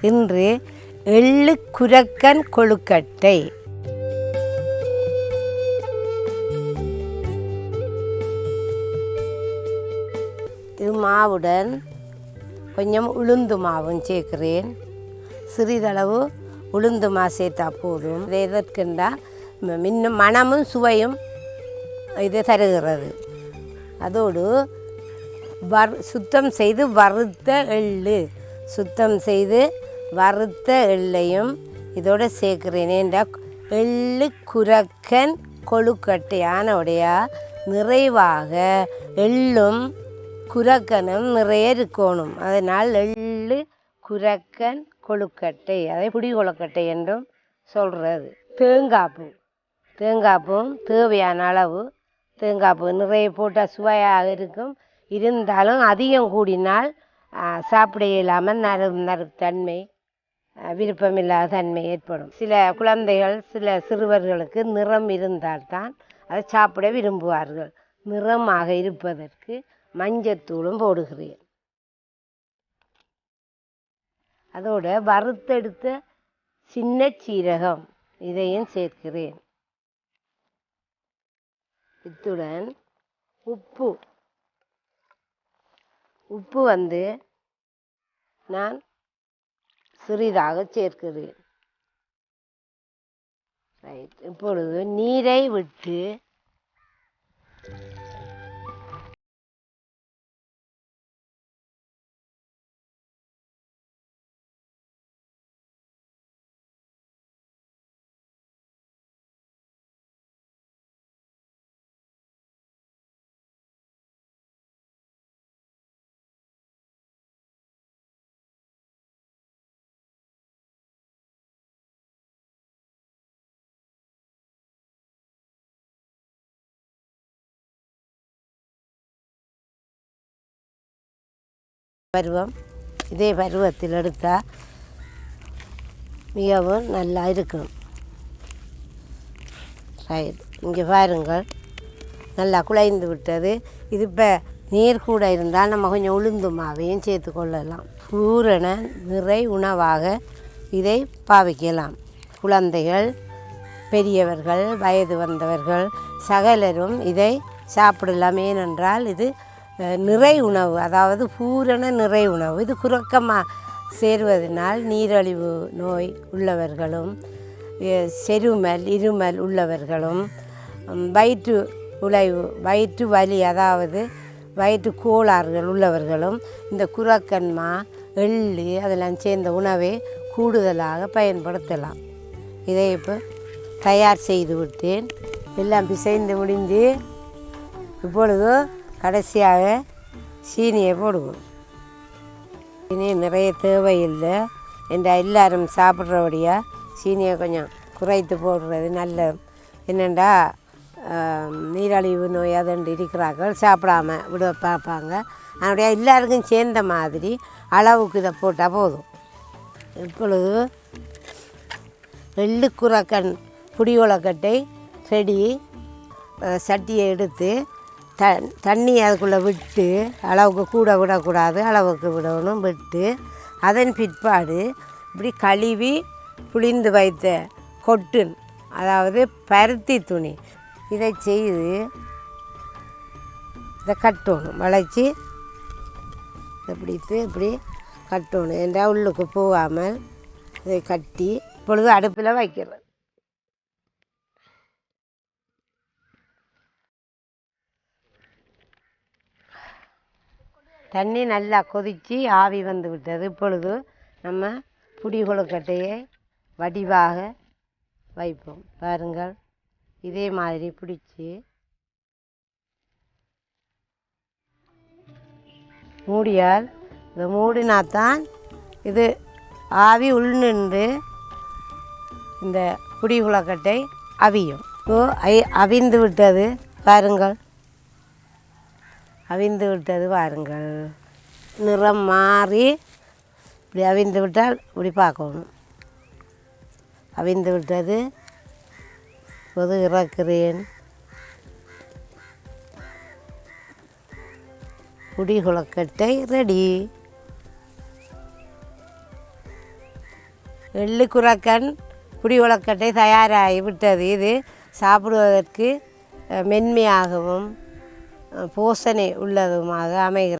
இன்று எள்ளு குரக்கன் கொழுக்கட்டை. இது மாவுடன் கொஞ்சம் உளுந்து மாவும் சேர்க்கிறேன். சிறிதளவு உளுந்து மா சேர்த்தா போதும். இது எதற்குண்டா இன்னும் மணமும் சுவையும் இது தருகிறது. அதோடு சுத்தம் செய்து வறுத்த எள்ளு, சுத்தம் செய்து வறுத்த எள்ளையும் இதோடு சேர்க்கிறேன். ஏண்டா எள்ளு குரக்கன் கொழுக்கட்டையான உடையா நிறைவாக எள்ளும் குரக்கனும் நிறைய இருக்கணும். அதனால் எள்ளு குரக்கன் கொழுக்கட்டை, அதை புடி கொழுக்கட்டை என்றும் சொல்கிறது. தேங்காய்ப்பூவும் தேவையான அளவு தேங்காய்ப்பூ நிறைய போட்டால் சுவையாக இருக்கும். இருந்தாலும் அதிகம் கூடினால் சாப்பிட இல்லாமல் நறுத்தன்மை விருப்பமில்லாத தன்மை ஏற்படும். சில குழந்தைகள் சில சிறுவர்களுக்கு நிறம் இருந்தால்தான் அதை சாப்பிட விரும்புவார்கள். நிறமாக இருப்பதற்கு மஞ்சத்தூளும் போடுகிறேன். அதோட வறுத்தெடுத்த சின்ன சீரகம் இதையும் சேர்க்கிறேன். இத்துடன் உப்பு நான் சிறிதாக சேர்க்கிறேன். ரைட். இப்பொழுது நீரை விட்டு இதே பருவத்தில் எடுத்தால் மிகவும் நல்லா இருக்கும். ரைட். இங்கே பாருங்கள், நல்லா குழைந்து விட்டது. இது இப்போ நீர் கூட இருந்தால் நம்ம கொஞ்சம் உளுந்து மாவையும் சேர்த்து கொள்ளலாம். பூரண நிறை உணவாக இதை பாவிக்கலாம். குழந்தைகள், பெரியவர்கள், வயது வந்தவர்கள் சகலரும் இதை சாப்பிடலாம். ஏனென்றால் இது நிறை உணவு, அதாவது பூரண நிறை உணவு. இது குரக்கமாக சேருவதனால் நீரழிவு நோய் உள்ளவர்களும், செருமல் இருமல் உள்ளவர்களும், வயிற்று வலி அதாவது வயிற்று கோளாறுகள் உள்ளவர்களும் இந்த குரக்கன்மா எள்ளு அதெல்லாம் சேர்ந்த உணவை கூடுதலாக பயன்படுத்தலாம். இதை இப்போ தயார் செய்து விட்டேன். எல்லாம் பிசைந்து முடிந்து இப்பொழுது கடைசியாக சீனியை போடுவோம். சீனி நிறைய தேவையில்லை என்றால் எல்லாரும் சாப்பிட்றபடியாக சீனியை கொஞ்சம் குறைத்து போடுறது நல்ல. என்னென்னா நீரழிவு நோய் அதண்டு இருக்கிறார்கள் சாப்பிடாம விட பார்ப்பாங்க. அதனுடைய எல்லாருக்கும் சேர்ந்த மாதிரி அளவுக்கு இதை போட்டால் போதும். இப்பொழுது எள்ளு குரக்கன் புடி கொழுக்கட்டை ரெடி. சட்டியை எடுத்து தண்ணி அதுக்குள்ளே விட்டு, அளவுக்கு கூட விடக்கூடாது, அளவுக்கு விடணும், விட்டு அதன் பிற்பாடு இப்படி கழுவி புளிந்து வைத்த கொட்டுன் அதாவது பருத்தி துணி இதை செய்து இதை கட்டணும். வளைச்சி இப்படி கட்டணும். என்றால் உள்ளுக்கு போகாமல் இதை கட்டி இப்பொழுது அடுப்பில் வைக்கிறது. தண்ணி நல்லா கொதித்து ஆவி வந்து விட்டது. இப்பொழுது நம்ம புடி கொழுக்கட்டையை வடிவாக வைப்போம். பாருங்கள், இதே மாதிரி பிடிச்சி மூடியால் இதை மூடினாத்தான் இது ஆவி உள்நின்று இந்த புடி கொழுக்கட்டை அவியும். அவிந்து விட்டது பாருங்கள், அவிந்து விட்டது பாருங்கள். நிறம் மாறி இப்படி அவிந்து விட்டால் இப்படி பார்க்கணும். அவிந்து விட்டது. இப்போது இறக்குறேன். புடி கொழுக்கட்டை ரெடி. எள்ளு குரக்கன் குடி உலக்கட்டை தயாராகி விட்டது. இது சாப்பிடுவதற்கு மென்மையாகவும் போசனை உள்ளதுமாக அமைகிறது.